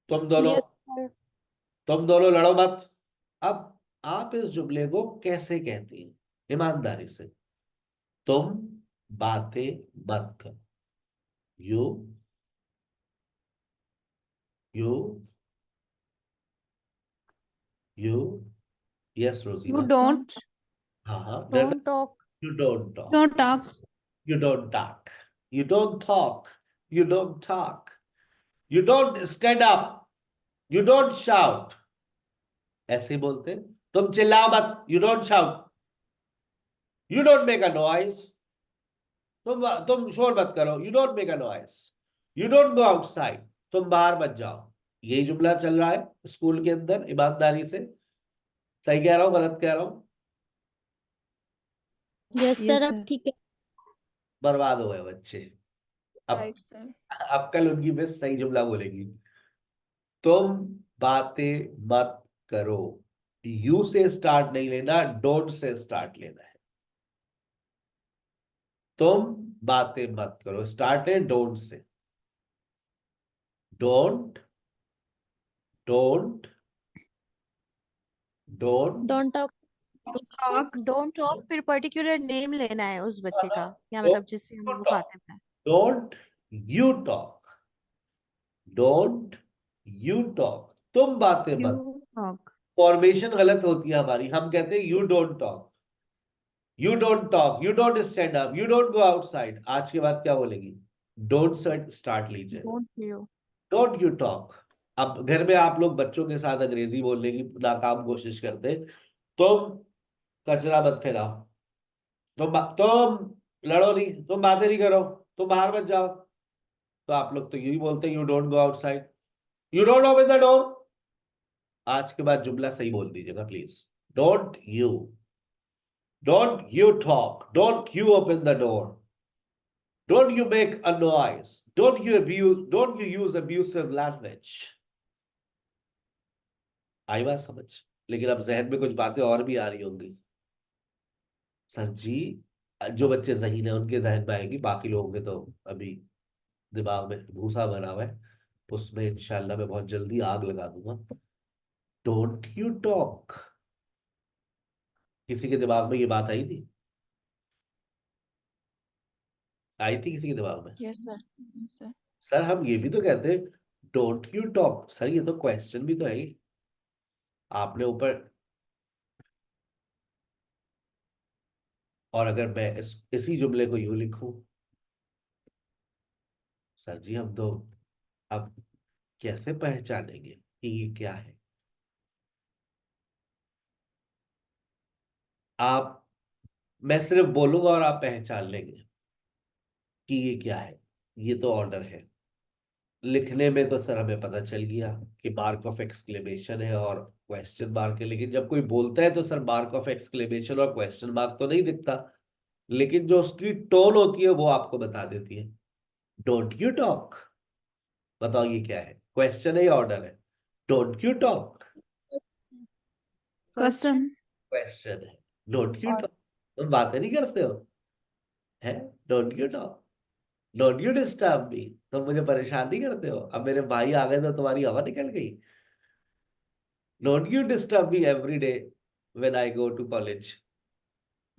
तुम दोनों Yes, sir. तुम दोनों लड़ो मत। अब आप इस जुमले को कैसे कहती हैं ईमानदारी से? तुम बातें मत करो। You you you yes You रोजीना। don't हाँ हाँ, don't talk. You don't talk, Don't talk. you don't talk, you don't talk, you don't talk, you don't stand up, you don't shout। ऐसे ही बोलते हैं। तुम चिल्लाओ मत, you don't shout, you don't make a noise। तुम शोर मत करो, you don't make a noise, you don't go outside। तुम बाहर मत जाओ। यही जुमला चल रहा है स्कूल के अंदर, ईमानदारी से। सही कह रहा हूँ गलत कह रहा हूँ? Yes, Yes, sir. sir. अब ठीक है। बर्बाद हो गए बच्चे। अब Right, sir. अब कल उनकी मिस सही जुमला बोलेगी। तुम बातें मत करो, यू से स्टार्ट नहीं लेना, डोंट से स्टार्ट लेना है। तुम बातें मत करो, स्टार्ट है don't say. Don't don't don't Don't talk. Talk. Don't talk फिर पर्टिकुलर नेम लेना है उस बच्चे का, या मतलब जिससे हम लोग खाते हैं। Don't you talk, don't you talk. तुम बातें You मत। talk. फॉर्मेशन गलत होती है हमारी, हम कहते हैं you don't talk, you don't talk, you don't stand up, you don't go outside. आज के बाद क्या बोलेगी? डोंट स्टार्ट लीजिए, Don't you. Don't you talk. अब घर में आप लोग बच्चों के साथ अंग्रेजी बोलने की नाकाम कोशिश करते। तुम कचरा मत फैलाओ, तुम लड़ो नहीं, तुम बातें नहीं करो, तुम बाहर मत जाओ। तो आप लोग तो यही बोलते हैं, you don't go outside, you don't open the door. आज के बाद जुमला सही बोल दीजिएगा please. Don't you talk, don't you open the door, don't you make a noise, don't you use abusive language. आई बात समझ? लेकिन अब जहन में कुछ बातें और भी आ रही होंगी। सर जी, जो बच्चे ज़हीन है उनके जहन में आएगी, बाकी लोगों के तो अभी दिमाग में भूसा भरा हुआ है, उसमें इंशाल्लाह मैं बहुत जल्दी आग लगा दूंगा। Don't you talk. किसी के दिमाग में ये बात आई थी? आई थी किसी के दिमाग में? Yes, sir. Yes, sir. Sir हम ये भी तो कहते हैं डोंट यू टॉक। सर ये तो क्वेश्चन भी तो है ही। आपने ऊपर, और अगर मैं इसी जुमले को यूं लिखूं, सर जी हम तो अब कैसे पहचानेंगे कि ये क्या है? आप, मैं सिर्फ बोलूंगा और आप पहचान लेंगे कि ये क्या है। ये तो ऑर्डर है। लिखने में तो सर हमें पता चल गया कि मार्क ऑफ एक्सक्लेमेशन है और क्वेश्चन मार्क है, लेकिन जब कोई बोलता है तो सर मार्क ऑफ एक्सक्लेमेशन और क्वेश्चन मार्क तो नहीं दिखता, लेकिन जो उसकी टोन होती है वो आपको बता देती है। Don't you talk. बताओ ये क्या है? क्वेश्चन है या ऑर्डर है? Don't you talk Question. Question है। डोंट यू और टॉक, तुम बातें नहीं करते हो, है? Don't you talk, don't you disturb मी, तुम मुझे परेशान नहीं करते हो। अब मेरे भाई आ गए तो तुम्हारी हवा निकल गई। Don't you disturb me every day when I go to college.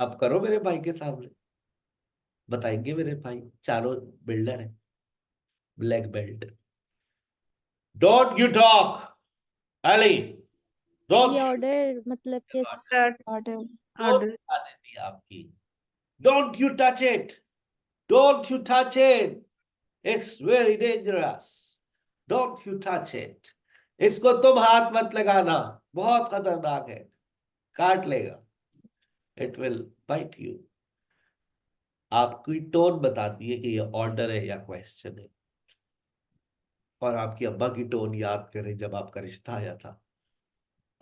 अब करो मेरे भाई के सामने, बताएंगे मेरे भाई, चारों बिल्डर है, black belt. Don't you talk Ali, don't ये यू ऑर्डर मतलब कैसे? order. Order. बता देती है आपकी। Don't you touch it, don't you touch it, it's very dangerous, don't you touch it. इसको तुम हाथ मत लगाना, बहुत खतरनाक है, काट लेगा, इट विल बाइट यू। आपकी टोन बताती है कि ये ऑर्डर है या क्वेश्चन है। और आपकी अब्बा की टोन याद करें जब आपका रिश्ता आया था।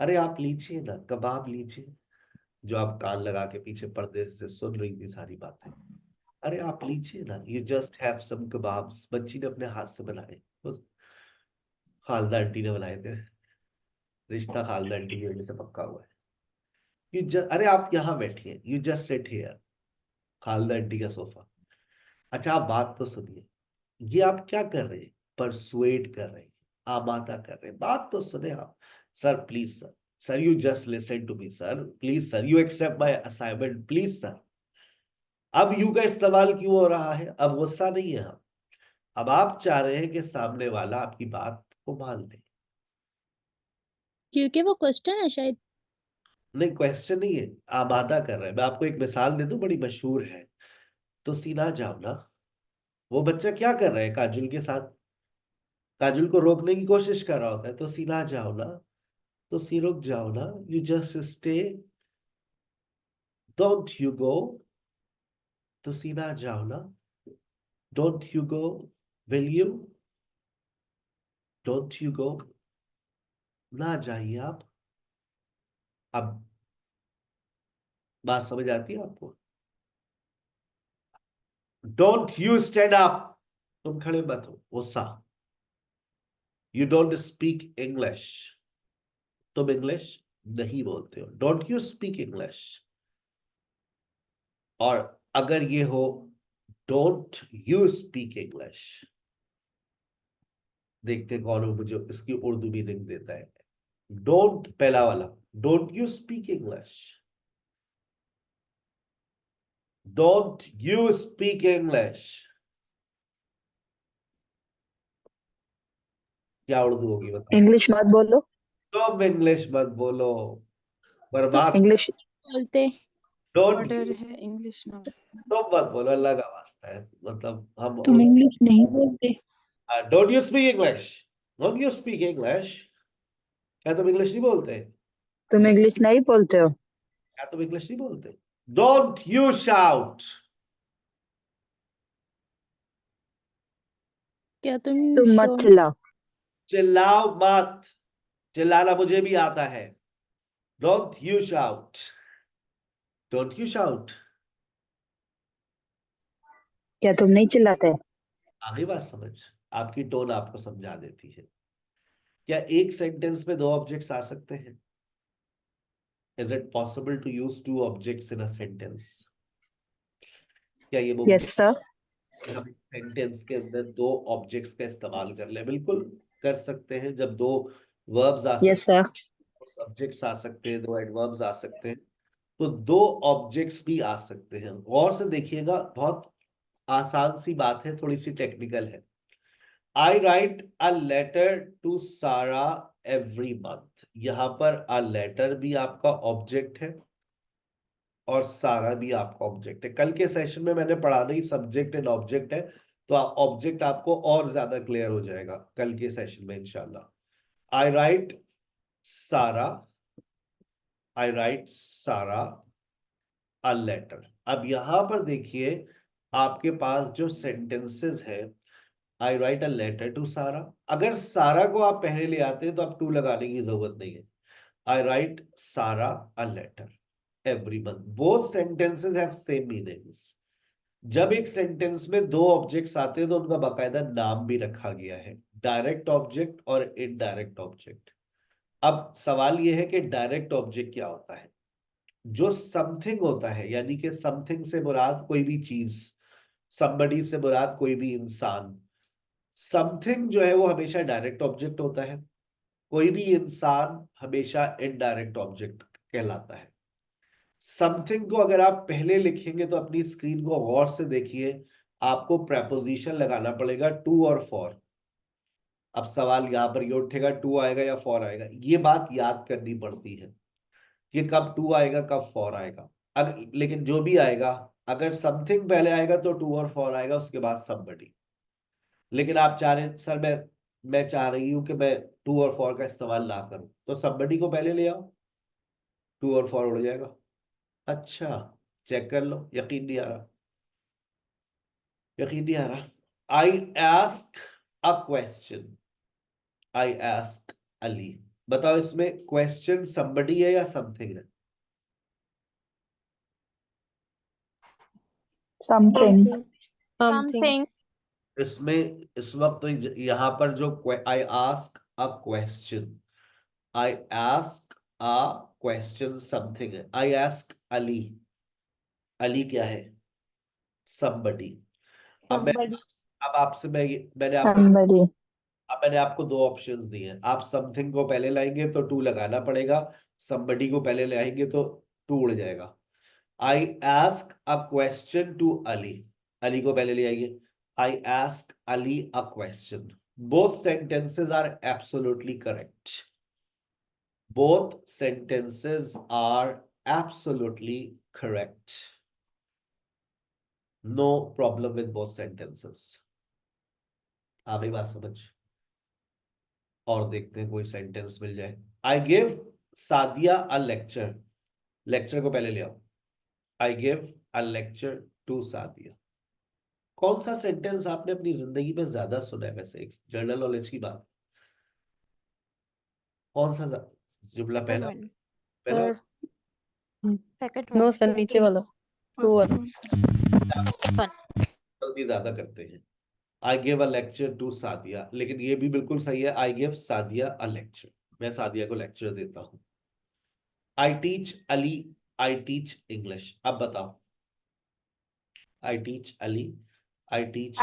अरे आप लीजिए ना, कबाब लीजिए, जो आप कान लगा के पीछे पर्दे से सुन रही थी सारी बातें। अरे आप लीजिए ना, you just have some kebabs, बच्ची ने अपने हाथ से बनाए, वो खालदा आंटी ने बनाए थे, रिश्ता खालदा आंटी की वजह से पक्का हुआ है। अरे आप यहाँ बैठिए, you just sit here, Khalda aunty का सोफा। अच्छा आप बात तो सुनिए, ये आप क्या कर रहे हैं, परसुएड कर रहे हैं, आमादा कर रहे हैं, बात तो सुने आप। Sir please sir, sir you just listen to me sir, please sir you accept my assignment please sir. अब यू का इस्तेमाल क्यों हो रहा है, अब गुस्सा नहीं है हम, अब आप चाह रहे हैं कि सामने वाला आपकी बात को मान ले। क्योंकि वो क्वेश्चन है शायद। नहीं क्वेश्चन नहीं है, आमादा कर रहे हैं। मैं आपको एक मिसाल दे दूं, बड़ी मशहूर है। तो सीना जाओ ना, वो बच्चा क्या कर रहा है काजुल के साथ, काजुल को रोकने की कोशिश कर रहा होता है, तो सीना जाओ ना, तो सी रुक जाओ ना, you just stay, don't you go, तो सीना जाओ ना, don't you go, will you, don't you go, ना जाइए आप। अब बात समझ आती है आपको? डोंट यू स्टैंड अप, तुम खड़े मत हो, गुस्सा। यू डोंट स्पीक इंग्लिश, तुम इंग्लिश नहीं बोलते हो, डोंट यू स्पीक इंग्लिश। और अगर ये हो डोंट यू स्पीक इंग्लिश, देखते कौन हो मुझे इसकी उर्दू भी लिख देता है। डोंट पहला वाला, don't you speak English, don't you speak English, क्या उर्दू होगी बताओ? इंग्लिश मत बोलो। तुम इंग्लिश मत बोलो, तो बर्बाद। इंग्लिश बोलते डोंट ऑर्डर है इंग्लिश नाउ। तुम मत बोलो, अल्लाह का वास्ता है, मतलब हम तुम इंग्लिश नहीं बोलते। Don't you speak English, don't you speak English, क्या तुम इंग्लिश नहीं बोलते? तुम इंग्लिश नहीं बोलते हो। क्या तुम इंग्लिश नहीं बोलते? डोंट यू शाउट, क्या तुम तुम मत शोर चिल्लाओ। चिल्लाओ मत, चिल्लाना मुझे भी आता है। Don't you shout, don't you shout. क्या तुम नहीं चिल्लाते। आ गई बात समझ? आपकी टोन आपको समझा देती है। क्या एक सेंटेंस में दो ऑब्जेक्ट्स आ सकते हैं? Is it possible to use two objects in a sentence? क्या ये मुमकिन यस सर। कि हम सेंटेंस के अंदर दो ऑब्जेक्ट्स का इस्तेमाल कर ले? बिल्कुल कर सकते हैं। जब दो वर्ब्स आ यस सकते हैं, सर। दो सब्जेक्ट्स आ सकते हैं, दो एडवर्ब्स आ सकते हैं, तो दो ऑब्जेक्ट्स भी आ सकते हैं। गौर से देखिएगा, बहुत आसान सी बात है, थोड़ी सी टेक्निकल है। I right a letter to सारा एवरी मंथ, यहां पर अ लेटर भी आपका ऑब्जेक्ट है और सारा भी आपका ऑब्जेक्ट है। कल के सेशन में मैंने पढ़ा नहीं, सब्जेक्ट एंड ऑब्जेक्ट है, तो ऑब्जेक्ट आपको और ज्यादा क्लियर हो जाएगा कल के सेशन में इंशाल्लाह। आई राइट सारा, आई राइट सारा अ लेटर। अब यहां पर देखिए, आपके पास जो सेंटेंसेस है, I right a letter to सारा, अगर सारा को आप पहले ले आते हैं तो आप टू लगाने की जरूरत नहीं है। I write Sara a letter every month, both sentences have same meanings. जब एक सेंटेंस में दो ऑब्जेक्ट्स आते हैं तो उनका बाकायदा नाम भी रखा गया है, डायरेक्ट ऑब्जेक्ट और इनडायरेक्ट ऑब्जेक्ट। अब सवाल यह है कि डायरेक्ट ऑब्जेक्ट क्या होता है? जो समथिंग होता है, यानी कि समथिंग से मुराद कोई भी चीज, somebody से मुराद कोई भी इंसान। समथिंग जो है वो हमेशा डायरेक्ट ऑब्जेक्ट होता है, कोई भी इंसान हमेशा इनडायरेक्ट ऑब्जेक्ट कहलाता है। समथिंग को अगर आप पहले लिखेंगे तो अपनी स्क्रीन को गौर से देखिए, आपको प्रेपोजिशन लगाना पड़ेगा टू और फॉर। अब सवाल यहां पर ये उठेगा, टू आएगा या फॉर आएगा? ये बात याद करनी पड़ती है कि कब टू आएगा कब फॉर आएगा। अगर लेकिन जो भी आएगा, अगर समथिंग पहले आएगा तो टू और फॉर आएगा, उसके बाद समबडी। लेकिन आप चाह रहे सर मैं चाह रही हूं कि मैं टू और फॉर का इस्तेमाल ना करूं, तो समबडी को पहले ले आओ, टू और फॉर उड़ जाएगा। अच्छा, चेक कर लो, यकीन नहीं आ रहा, यकीन नहीं आ रहा। आई ask a question, I ask Ali, बताओ इसमें क्वेश्चन समबडी है या समथिंग है? समथिंग। something, इसमें इस वक्त तो यहाँ पर जो I ask a question, I ask a question something है। आई आस्क अली, अली क्या है? somebody। अब मैं अब आपसे मैंने आपको somebody, अब मैंने आपको दो ऑप्शंस दिए हैं। आप समथिंग को पहले लाएंगे तो टू लगाना पड़ेगा, somebody को पहले लाएंगे तो टू उड़ जाएगा। I ask a question to Ali, Ali को पहले ले आइए। I ask Ali a question. Both sentences are absolutely correct, both sentences are absolutely correct, no problem with both sentences. आ गई बात समझ? और देखते हैं कोई सेंटेंस मिल जाए। I give Sadia a lecture, lecture को पहले ले आओ। I give a lecture to Sadia. कौन सा सेंटेंस आपने अपनी जिंदगी में ज्यादा सुना है? वैसे एक जनरल नॉलेज की बात, कौन सा जुमला पहला Second पहला second no one. sir, नीचे वाला, two First वाला। one. गलती ज्यादा करते हैं। I give a lecture to Sadia, लेकिन ये भी बिल्कुल सही है। I give Sadia a lecture, मैं सादिया को लेक्चर देता हूं। आई teach Ali, I teach English. अब बताओ, आई टीच अली, आई टीच,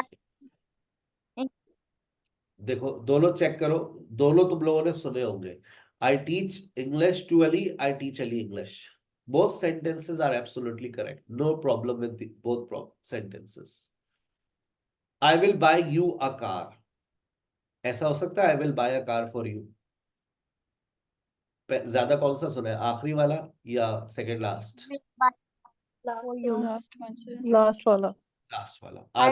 देखो दोनों चेक करो, दोनों तुम लोगों ने सुने होंगे। I teach English to Ali, I teach Ali English. Both sentences are absolutely correct, no problem with both sentences. I will buy you a car, ऐसा हो सकता है I will buy a car for you. ज्यादा कौन सा सुना है, आखिरी वाला या second last? For you, Last one, sir. last वाला। लास्ट वाला। आज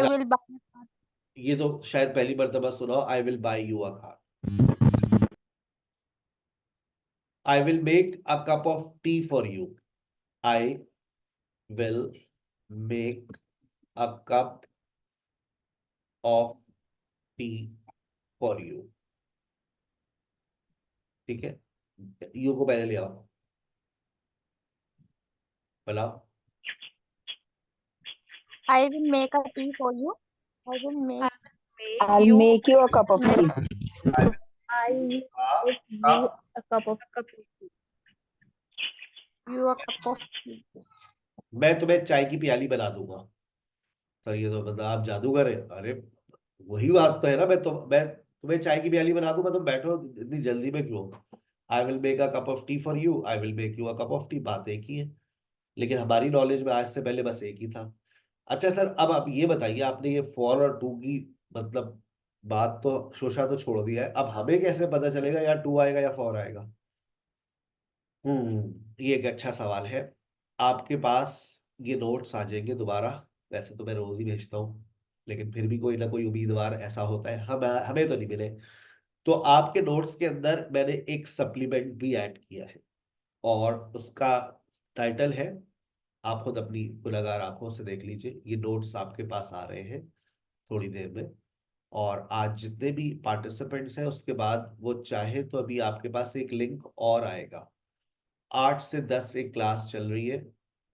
ये तो शायद पहली मर्तबा सुना हो, I will buy you a car. I will make a cup of T for you, I will make a cup of T for you. ठीक है, यू को पहले ले आओ, बताओ। I will make a tea for you. I will make I'll make you a cup of tea. I will make you a cup of you a cup of tea. मैं तुम्हें चाय की प्याली बना दूंगा। सर ये तो मतलब आप जादूगर है। अरे वही बात तो है ना, मैं तुम्हें चाय की प्याली बना दूंगा, तुम बैठो इतनी जल्दी में क्यों? I will make a cup of T for you, I will make you a cup of T, बात एक ही है। लेकिन हमारी नॉलेज में आज से पहले बस एक ही था। अच्छा सर, अब आप ये बताइए, आपने ये फॉर और टू की मतलब बात तो शोशा तो छोड़ दिया है, अब हमें कैसे पता चलेगा या टू आएगा या फॉर आएगा? ये एक अच्छा सवाल है। आपके पास ये नोट्स आ जाएंगे दोबारा, वैसे तो मैं रोज ही भेजता हूँ, लेकिन फिर भी कोई ना कोई उम्मीदवार ऐसा होता है, हमें तो नहीं मिले। तो आपके नोट्स के अंदर मैंने एक सप्लीमेंट भी ऐड किया है, और उसका टाइटल है, आप खुद अपनी गुनहगार आंखों से देख लीजिए। ये नोट्स आपके पास आ रहे हैं थोड़ी देर में, और आज जितने भी पार्टिसिपेंट्स हैं उसके बाद वो चाहे तो अभी आपके पास एक लिंक और आएगा। 8 से 10 एक क्लास चल रही है,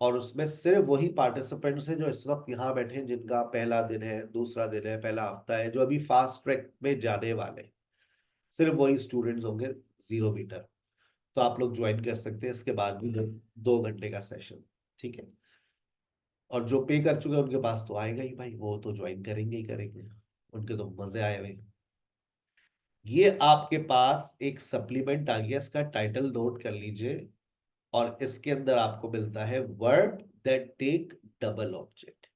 और उसमें सिर्फ वही पार्टिसिपेंट्स हैं जो इस वक्त यहाँ बैठे हैं, जिनका पहला दिन है, दूसरा दिन है, पहला हफ्ता है, जो अभी फास्ट ट्रैक में जाने वाले, सिर्फ वही स्टूडेंट्स होंगे 0 मीटर। तो आप लोग ज्वाइन कर सकते हैं इसके बाद भी, 2 घंटे का सेशन। ठीक है, और जो पे कर चुके हैं उनके पास तो आएगा ही भाई, वो तो ज्वाइन करेंगे ही करेंगे, उनके तो मजे आए हुए। ये आपके पास एक सप्लीमेंट आ गया, इसका टाइटल नोट कर लीजिए, और इसके अंदर आपको मिलता है verb that take double object.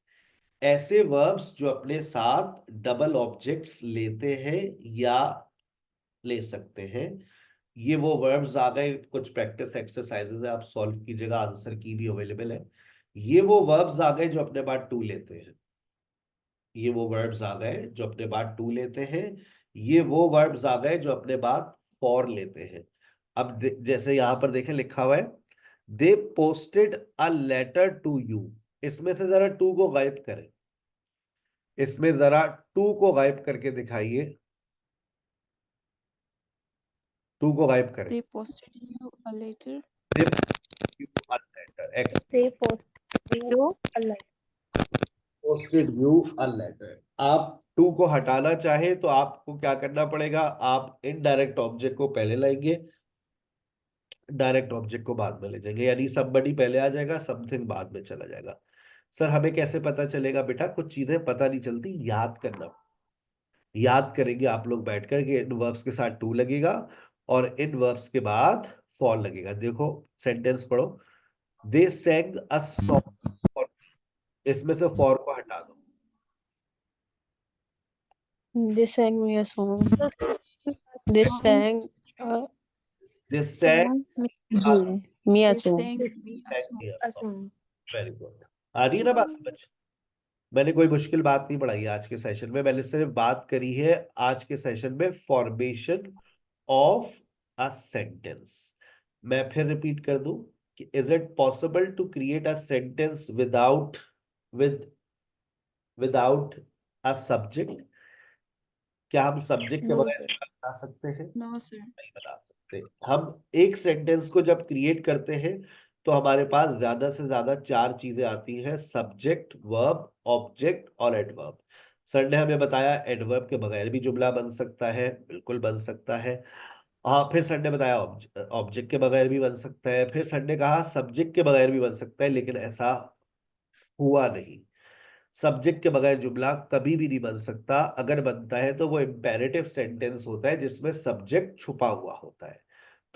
ऐसे वर्ब्स जो अपने साथ डबल ऑब्जेक्ट्स लेते हैं या ले सकते हैं। ये वो वर्ब्स आ गए, कुछ प्रैक्टिस एक्सरसाइजेज है, आप सॉल्व कीजिएगा, आंसर की भी अवेलेबल है। ये वो वर्ब्स आ गए जो अपने बाद टू लेते हैं, ये वो वर्ब्स आ गए जो अपने बाद टू लेते हैं, ये वो वर्ब्स आ गए जो अपने बाद फॉर लेते हैं। अब जैसे यहां पर देखें लिखा हुआ है, they posted a letter to you, इसमें से जरा टू को गायब करें, इसमें जरा टू को गायब करके दिखाइए, टू को गायब करें। They posted you a letter. They posted you a letter, They post you a letter. Posted you a letter. आप टू को हटाना चाहे तो आपको क्या करना पड़ेगा, आप इनडायरेक्ट ऑब्जेक्ट को पहले लाएंगे, डायरेक्ट ऑब्जेक्ट को बाद में ले जाएंगे, यानी समबडी पहले आ जाएगा, समथिंग बाद में चला जाएगा। सर हमें कैसे पता चलेगा बेटा, कुछ चीजें पता नहीं चलती, याद करना। याद करेंगे आप लोग बैठ कर के इन वर्ब्स के साथ टू लगेगा और इन वर्ब्स के बाद फॉर लगेगा। देखो सेंटेंस पढ़ो, दे सेंग अ सॉन्ग, इसमें से फॉर को हटा दो। They sang me a song. They sang uh, they sang me a They song. sang me a song. A song. Very good. आ रही है ना बात समझ? मैंने कोई मुश्किल बात नहीं पढ़ाई है आज के सेशन में, मैंने सिर्फ बात करी है आज के सेशन में फॉर्मेशन ऑफ अ सेंटेंस। मैं फिर रिपीट कर दूं कि is it possible to create a sentence without without a subject? क्या हम सब्जेक्ट के No, बगैर sir. बता सकते हैं? No, sir. नहीं बता सकते। हम एक सेंटेंस को जब क्रिएट करते हैं तो हमारे पास ज्यादा से ज्यादा चार चीजें आती हैं, सब्जेक्ट, वर्ब, ऑब्जेक्ट और एडवर्ब। सर ने हमें बताया एडवर्ब के बगैर भी जुमला बन सकता है, बिल्कुल बन सकता है। हाँ, फिर सर ने बताया ऑब्जेक्ट के बगैर भी बन सकता है, फिर सर ने कहा सब्जेक्ट के बगैर भी बन सकता है, लेकिन ऐसा हुआ नहीं। सब्जेक्ट के बगैर जुमला कभी भी नहीं बन सकता, अगर बनता है तो वो इम्पेरेटिव सेंटेंस होता है जिसमें सब्जेक्ट छुपा हुआ होता है।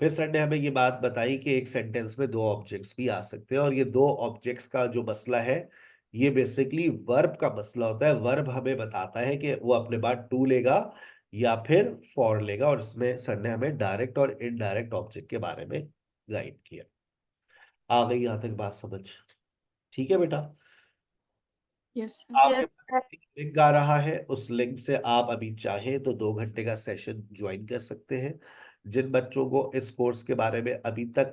फिर सर ने हमें ये बात बताई कि एक सेंटेंस में दो ऑब्जेक्ट्स भी आ सकते हैं, और ये दो ऑब्जेक्ट्स का जो मसला है ये बेसिकली वर्ब का मसला होता है। वर्ब हमें बताता है कि वो अपने बाद टू लेगा या फिर फॉर लेगा, और इसमें सर ने हमें डायरेक्ट और इनडायरेक्ट ऑब्जेक्ट के बारे में गाइड किया। आ गई यहाँ तक बात समझ? ठीक है बेटा। Yes, sir. आपके पास एक लिंक आ रहा है, उस लिंक से आप अभी चाहे तो 2 घंटे का सेशन ज्वाइन कर सकते हैं। जिन बच्चों को इस कोर्स के बारे में अभी तक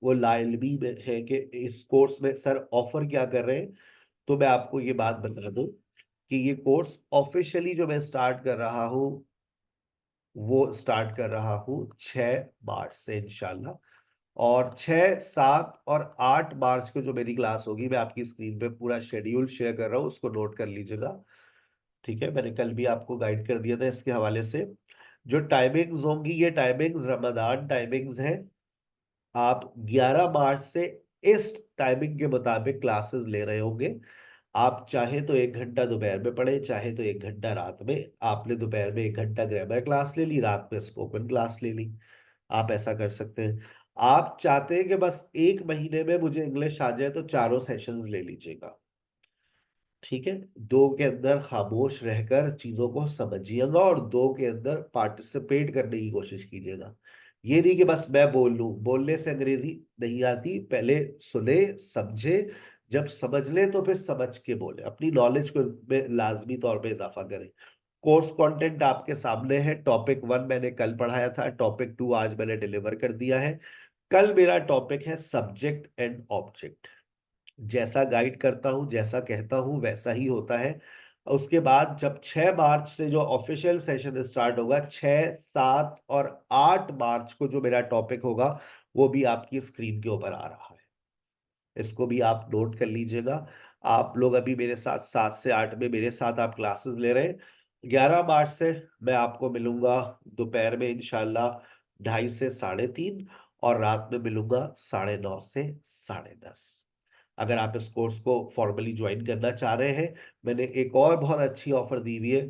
वो लाइल्मी में है कि इस कोर्स में सर ऑफर क्या कर रहे हैं, तो मैं आपको ये बात बता दूं कि ये कोर्स ऑफिशियली जो मैं स्टार्ट कर रहा हूँ वो स्टार्ट कर रहा हूँ 6 मार्च से इंशाल्लाह। और 6, 7 और 8 मार्च को जो मेरी क्लास होगी, मैं आपकी स्क्रीन पे पूरा शेड्यूल शेयर कर रहा हूँ, उसको नोट कर लीजिएगा। ठीक है, मैंने कल भी आपको गाइड कर दिया था इसके हवाले से। जो टाइमिंग्स होंगी ये टाइमिंग्स रमजान टाइमिंग्स हैं। आप 11 मार्च से इस टाइमिंग के मुताबिक क्लासेस ले रहे होंगे। आप चाहे तो 1 घंटा दोपहर में पढ़े, चाहे तो 1 घंटा रात में। आपने दोपहर में 1 घंटा ग्रामर क्लास ले ली, रात में स्पोकन क्लास ले ली, आप ऐसा कर सकते हैं। आप चाहते हैं कि बस 1 महीने में मुझे इंग्लिश आ जाए तो चारों सेशंस ले लीजिएगा। ठीक है, 2 के अंदर खामोश रहकर चीजों को समझिएगा और 2 के अंदर पार्टिसिपेट करने की कोशिश कीजिएगा। ये नहीं कि बस मैं बोल लूं, बोलने से अंग्रेजी नहीं आती, पहले सुने समझे, जब समझ ले तो फिर समझ के बोले, अपनी नॉलेज को में लाजमी तौर पे इजाफा करें। कोर्स कंटेंट आपके सामने है। टॉपिक 1 मैंने कल पढ़ाया था, टॉपिक 2 आज मैंने डिलीवर कर दिया है। कल मेरा टॉपिक है सब्जेक्ट एंड ऑब्जेक्ट। जैसा गाइड करता हूं, जैसा कहता हूं वैसा ही होता है। उसके बाद जब 6 मार्च से जो ऑफिशियल सेशन स्टार्ट होगा, 6, 7 और 8 मार्च को जो मेरा टॉपिक होगा वो भी आपकी स्क्रीन के ऊपर आ रहा है, इसको भी आप नोट कर लीजिएगा। आप लोग अभी मेरे साथ 7 से 8 में मेरे साथ आप क्लासेस ले रहे हैं। 11 मार्च से मैं आपको मिलूंगा दोपहर में इंशाल्लाह 2:30 से 3:30, और रात में मिलूंगा 9:30 से 10:30। अगर आप इस कोर्स को फॉर्मली ज्वाइन करना चाह रहे हैं, मैंने एक और बहुत अच्छी ऑफर दी हुई है।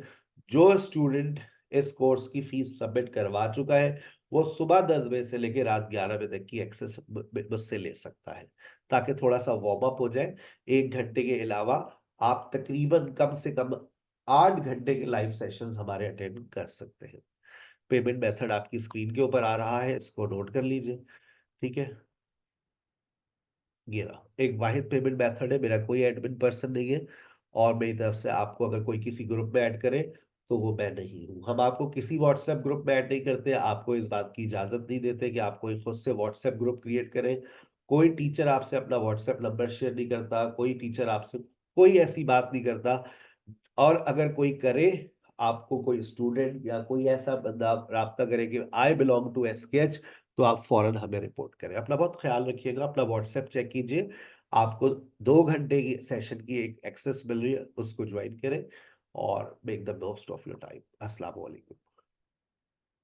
जो स्टूडेंट इस कोर्स की फीस सबमिट करवा चुका है वो सुबह 10 बजे से लेकर रात 11 बजे तक की एक्सेस मुझसे ले सकता है, ताकि थोड़ा सा वार्म अप हो जाए। 1 घंटे के अलावा आप तकरीबन कम से कम 8 घंटे के लाइव सेशंस हमारे अटेंड कर सकते हैं। पेमेंट मेथड आपकी स्क्रीन के ऊपर आ रहा है, इसको नोट कर लीजिए। ठीक है, ये रहा एक वाहिद पेमेंट मेथड है, मेरा कोई एडमिन पर्सन नहीं है, और मेरी तरफ से आपको अगर कोई किसी ग्रुप में ऐड करे तो वो मैं नहीं हूँ। हम आपको किसी व्हाट्सएप ग्रुप में ऐड नहीं करते, आपको इस बात की इजाजत नहीं देते कि आप कोई खुद से व्हाट्सएप ग्रुप क्रिएट करें। कोई टीचर आपसे अपना व्हाट्सएप नंबर शेयर नहीं करता, कोई टीचर आपसे कोई ऐसी बात नहीं करता। और अगर कोई करे, आपको कोई स्टूडेंट या कोई ऐसा बंदा राब्ता करे कि आई बिलोंग टू SKH, तो आप फौरन हमें रिपोर्ट करें। अपना बहुत ख्याल रखिएगा, अपना व्हाट्सएप चेक कीजिए। आपको 2 घंटे की सेशन की एक एक्सेस मिल रही है, उसको ज्वाइन करें और make the most of your time. अस्सलाम वालेकुम।